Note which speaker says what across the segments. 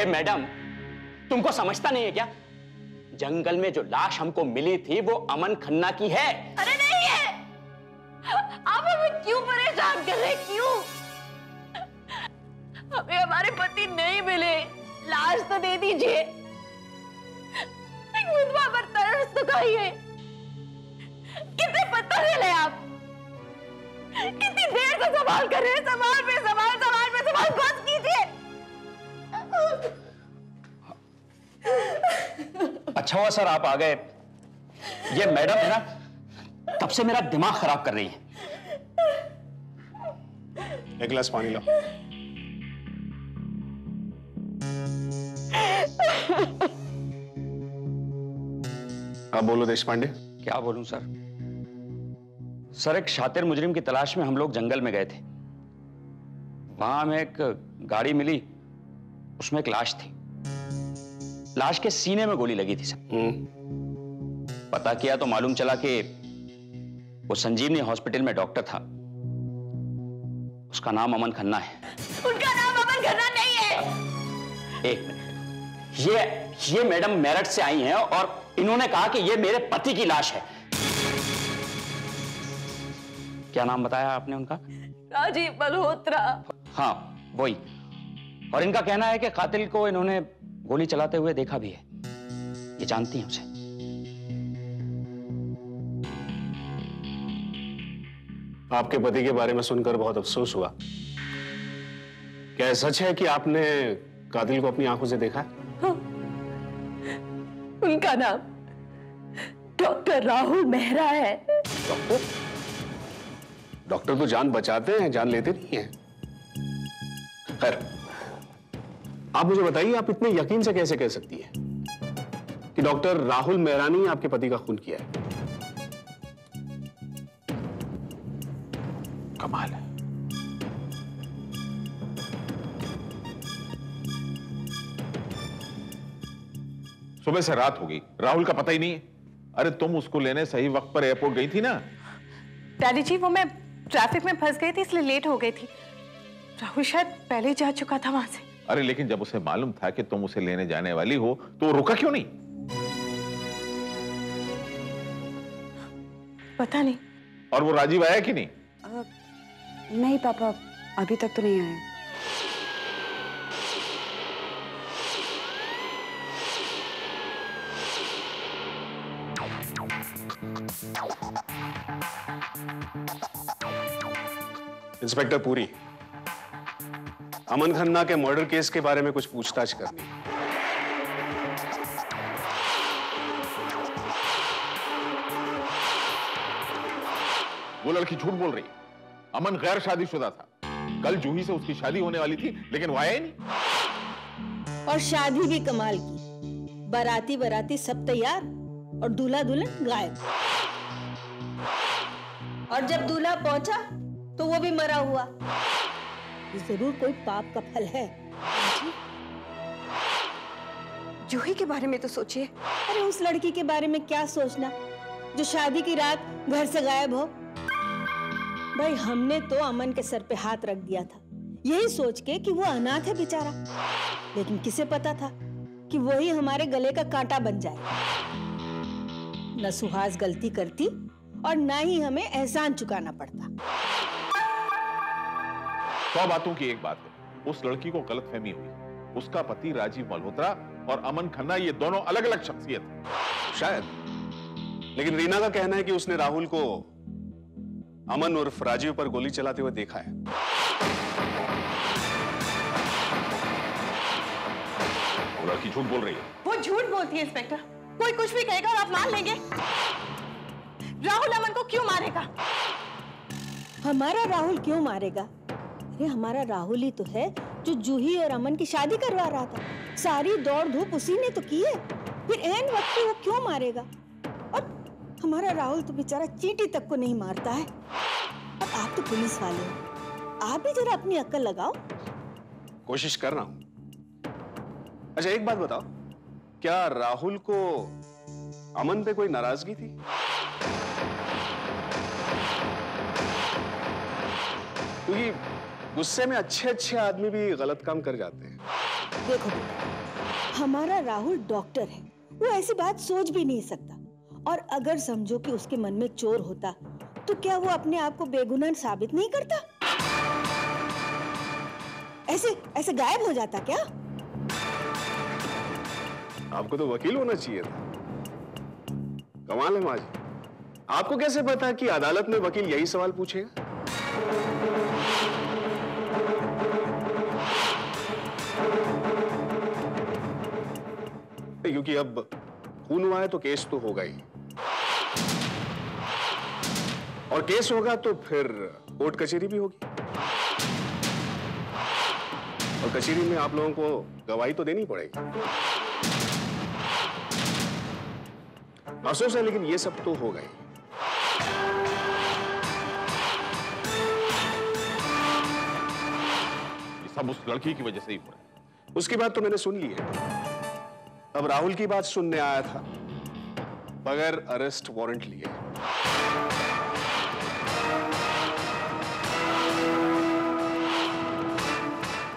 Speaker 1: Madam, तुमको समझता नहीं है क्या? जंगल में जो लाश हमको मिली थी वो अमन खन्ना की है।
Speaker 2: अरे नहीं है। आप हमें क्यों परेशान कर रहे? क्यों? हमें हमारे पति नहीं मिले, लाश तो दे दीजिए। एक विधवा पर तरस तो खाइए। कितने पत्थर ले आप? कितनी देर से सवाल कर रहे हैं? सवाल पे सवाल, सवाल पे सवाल, बस कीजिए।
Speaker 1: अच्छा हुआ सर आप आ गए। ये मैडम है ना, तब से मेरा दिमाग खराब कर रही है।
Speaker 3: एक गिलास पानी लो। अब बोलो देश पांडे।
Speaker 1: क्या बोलूं सर? सर, एक शातिर मुजरिम की तलाश में हम लोग जंगल में गए थे। वहां हमें एक गाड़ी मिली, उसमें एक लाश थी। लाश के सीने में गोली लगी थी सर। पता किया तो मालूम चला कि वो संजीवनी हॉस्पिटल में डॉक्टर था। उसका नाम अमन खन्ना है।
Speaker 2: उनका नाम अमन खन्ना नहीं है।
Speaker 1: एक मिनट, ये मैडम मेरठ से आई हैं और इन्होंने कहा कि ये मेरे पति की लाश है। क्या नाम बताया आपने उनका?
Speaker 2: राजीव मल्होत्रा।
Speaker 1: हाँ, वही। और इनका कहना है कि कातिल को इन्होंने गोली चलाते हुए देखा भी है। ये जानती हैं उसे।
Speaker 3: आपके पति के बारे में सुनकर बहुत अफसोस हुआ। क्या सच है कि आपने कातिल को अपनी आंखों से देखा?
Speaker 2: हाँ। उनका नाम डॉक्टर राहुल मेहरा है।
Speaker 3: डॉक्टर? डॉक्टर तो जान बचाते हैं, जान लेते नहीं हैं। खैर, आप मुझे बताइए, आप इतने यकीन से कैसे कह सकती हैं कि डॉक्टर राहुल मेहरा ने आपके पति का खून किया है? कमाल है।
Speaker 4: सुबह से रात हो गई, राहुल का पता ही नहीं है। अरे तुम उसको लेने सही वक्त पर एयरपोर्ट गई थी ना?
Speaker 5: डैडी जी, वो मैं ट्रैफिक में फंस गई थी, इसलिए लेट हो गई थी। राहुल शायद पहले ही जा चुका था वहां से।
Speaker 4: अरे लेकिन जब उसे मालूम था कि तुम उसे लेने जाने वाली हो तो वो रुका क्यों नहीं?
Speaker 5: पता नहीं।
Speaker 4: और वो राजीव आया कि नहीं?
Speaker 6: नहीं पापा, अभी तक तो नहीं आया।
Speaker 3: इंस्पेक्टर पुरी, अमन खन्ना के मर्डर केस के बारे में कुछ पूछताछ करनी है।
Speaker 4: वो लड़की झूठ बोल रही है। अमन गैर शादीशुदा था। कल जूही से उसकी शादी होने वाली थी, लेकिन वो आया ही नहीं।
Speaker 7: और शादी भी कमाल की, बाराती बाराती सब तैयार और दूल्हा दुल्हन गायब। और जब दूल्हा पहुंचा तो वो भी मरा हुआ। जरूर कोई पाप का फल है।
Speaker 6: जूही के बारे में तो सोचिए।
Speaker 7: अरे उस लड़की के बारे में क्या सोचना जो शादी की रात घर से गायब हो। भाई हमने तो अमन के सर पे हाथ रख दिया था, यही सोच के कि वो अनाथ है बेचारा। लेकिन किसे पता था कि वही हमारे गले का कांटा बन जाए। न सुहास गलती करती और ना ही हमें एहसान चुकाना पड़ता।
Speaker 4: 100 बातों की एक बात है, उस लड़की को गलतफहमी हुई। उसका पति राजीव मल्होत्रा और अमन खन्ना ये दोनों अलग अलग शख्सियत हैं।
Speaker 3: शायद, लेकिन रीना का कहना है कि उसने राहुल को अमन उर्फ राजीव पर गोली चलाते हुए देखा है।
Speaker 4: वो लड़की झूठ बोल रही है।
Speaker 5: वो झूठ बोलती है इंस्पेक्टर। कोई कुछ भी कहेगा और आप मान लेंगे। राहुल अमन को क्यों मारेगा?
Speaker 7: हमारा राहुल क्यों मारेगा? अरे हमारा राहुल ही तो है जो जूही और अमन की शादी करवा रहा था। सारी दौड़ धूप उसी ने तो की है, फिर ऐन वक्त पे वो क्यों मारेगा? और हमारा राहुल तो बेचारा चींटी तक को नहीं मारता है। और आप तो पुलिस वाले हो, आप भी जरा अपनी अक्ल लगाओ।
Speaker 3: कोशिश कर रहा हूं। अच्छा एक बात बताओ, क्या राहुल को अमन पे कोई नाराजगी थी? क्योंकि गुस्से में अच्छे अच्छे आदमी भी गलत काम कर जाते हैं।
Speaker 7: देखो हमारा राहुल डॉक्टर है, वो ऐसी बात सोच भी नहीं सकता। और अगर समझो कि उसके मन में चोर होता तो क्या वो अपने आप को बेगुनाह साबित नहीं करता? ऐसे ऐसे गायब हो जाता क्या?
Speaker 3: आपको तो वकील होना चाहिए था। कमाल है माँ जी, आपको कैसे पता कि अदालत में वकील यही सवाल पूछेगा? क्योंकि अब खून हुआ है तो केस तो होगा ही, और केस होगा तो फिर कोर्ट कचहरी भी होगी, और कचहरी में आप लोगों को गवाही तो देनी पड़ेगी। अफसोस है लेकिन ये सब तो होगा ही।
Speaker 4: ये सब उस लड़की की वजह से ही हो रहा है।
Speaker 3: उसकी बात तो मैंने सुन ली है, अब राहुल की बात सुनने आया था बगैर अरेस्ट वारंट लिए।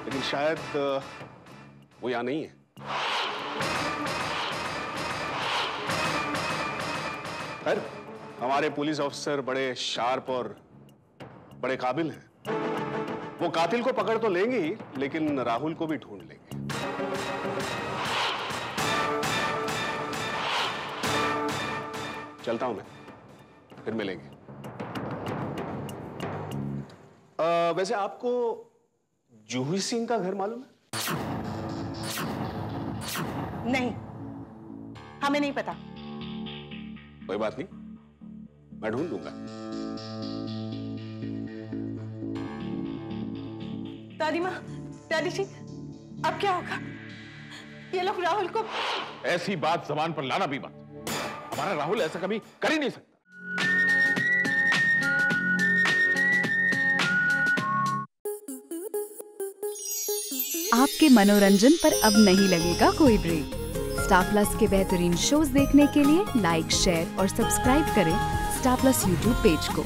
Speaker 3: लेकिन शायद वो यहां नहीं है। खैर, हमारे पुलिस ऑफिसर बड़े शार्प और बड़े काबिल हैं। वो कातिल को पकड़ तो लेंगे ही, लेकिन राहुल को भी ढूंढ लेंगे। चलता हूं मैं, फिर मिलेंगे। वैसे आपको जूही सिंह का घर मालूम है?
Speaker 5: नहीं, हमें नहीं पता।
Speaker 3: कोई बात नहीं, मैं ढूंढ लूंगा।
Speaker 5: दादी माँ, दादी जी, अब क्या होगा? ये लोग राहुल को...
Speaker 4: ऐसी बात जबान पर लाना भी मत। हमारा राहुल ऐसा कभी कर ही नहीं सकता।
Speaker 8: आपके मनोरंजन पर अब नहीं लगेगा कोई ब्रेक। स्टार प्लस के बेहतरीन शोज देखने के लिए लाइक, शेयर और सब्सक्राइब करें स्टार प्लस यूट्यूब पेज को।